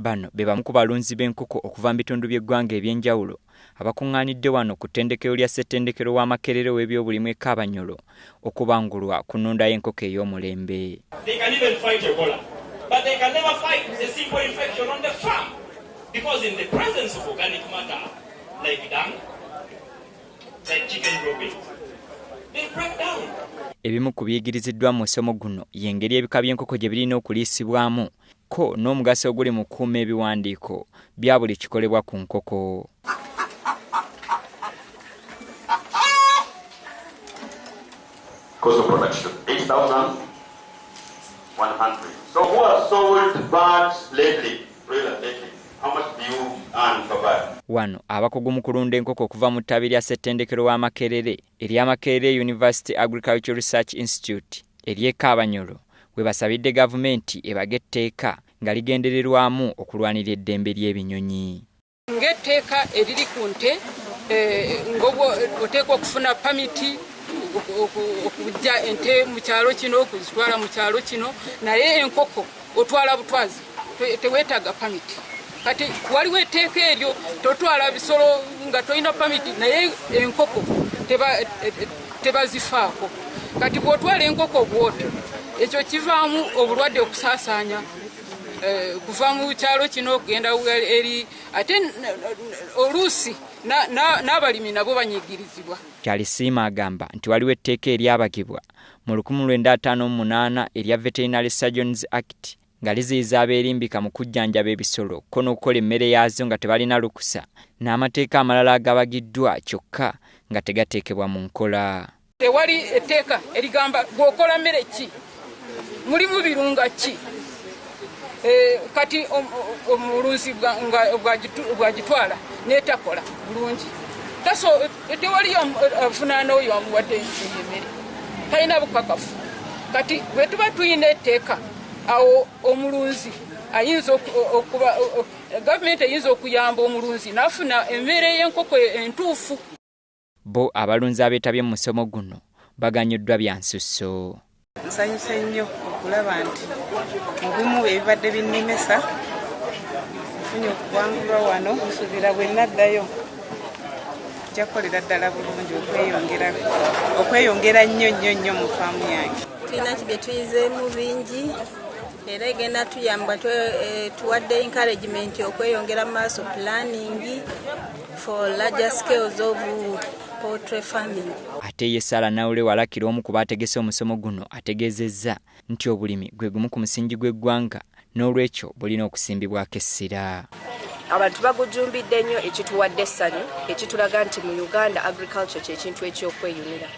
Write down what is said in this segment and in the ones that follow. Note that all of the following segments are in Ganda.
Bano be bamu ku balunzi b'enkoko okuva mu bitundu by'eggwanga ebyenjawulo abakungaanidde wano ku ttendekero lya ssettendekero w'amakerere w'ebyobulimu e Kabanyolo okubangulwa ku nnunda y'enkoko ey'omulembe. They can even fight Ebola, but they can never fight a simple infection on the farm because in the presence of organic matter like dung, like chicken droppings, they break down. Ebimu ku biyigiriziddwa mu musomo guno y'engeri ebika by'enkoko gye birina okuliisibwamu ko n'omugaso oguli mu kukuuma ebiwandiiko bya buli kikolebwa ku nkoko. Cost of production 8,100. So who has sold birds lately? How much do you earn per bird? Wano abakugu mu kulunda enkoko okuva mu ttabi lya ssettendekero w'amakerere ery'Amakerere University Agricultural Research Institute ery'e Kabanyolo we basabidde gavumenti ebage etteeka nga ligendererwamu okulwanira eddembe ly'ebinyonyi. Ng'etteeka eriri ku nte ng'obwo oteekwa okufuna pamiti okujja ente mu kyalo kino okuzitwala mu kyalo kino, naye enkoko otwala butwazi teweetaaga pamiti. Kati waliwo etteeka eryo totwala bisolo nga tolina pamiti, naye enkoko tebazifaako. Kati bw'otwala enkoko bw'otyo ekyo kivaamu obulwadde okusaasaanya kuva mu kyalo kino okugenda eri, ate oluusi n'abalimi nabo banyigirizibwa. Kyalisiima agamba nti waliwo etteeka eryabagibwa mu 1958 erya Veterinary Surgeons Act nga liziyiza abeerimbika mu kujjanjaba ebisolo ko n'okukola emmere yaazo nga tebalina lukusa, n'amateeka amalala agabagiddwa kyokka nga tegateekebwa mu nkola. Tewali etteeka erigamba bw'okola mmere ki, mulimu birunga ki. Kati omulunzi bw'agitwala n'etakola bulungi, tewali avunaana oyo amuwadde emmere, talina bukakafu. Kati bwe tuba tulina etteeka awo omulunzi ayinza okuba gavumenti eyinza okuyamba omulunzi n'afuna emmere y'enkoko entuufu. Bo abalunzi abeetabye mu musomo guno baganyuddwa bya nsusso. Nsanyuse nnyo okulaba nti mu bimu ebibadde binnemesa nfunye okubangulwa wano, nsuubira bwe naddayo nja kukolera ddala bulungi okweyongera nnyo mu faamu yange. Tulina kibye tuyizeemu bingi era egenda tuyamba tuwadde encouragement okweyongera mu maaso planning for larger scales of poultry farming. Ate ye Sara Nawule walakira omu ku baategese omusomo guno ategeezezza nti obulimi gwe gumu ku musingi gw'eggwanga n'olwekyo bulina okusimbibwako essira. Abantu bagujumbidde nnyo, ekituwadde essanyu, ekitulaga nti mu Uganda agriculture ky'ekintu ekyokweyunira.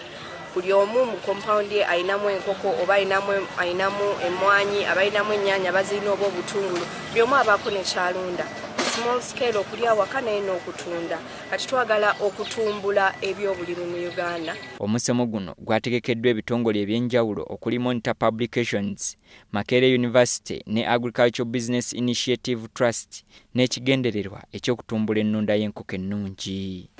Buli omu mu compound ye ayinamu enkoko oba ayinamu emmwanyi, abayinamu ennyaanya bazirina oba obutungulu, buli omu abaako nekyalunda. Small scale okulya awaka naye n'okutunda. Kati twagala okutumbula ebyobulimi mu Uganda. Omusomo guno gwategekeddwa ebitongole ebyenjawulo okuli Monitor Publications, Makerere University ne Agricultural Business Initiative Trust n'ekigendererwa ekyokutumbula ennunda y'enkoko ennungi.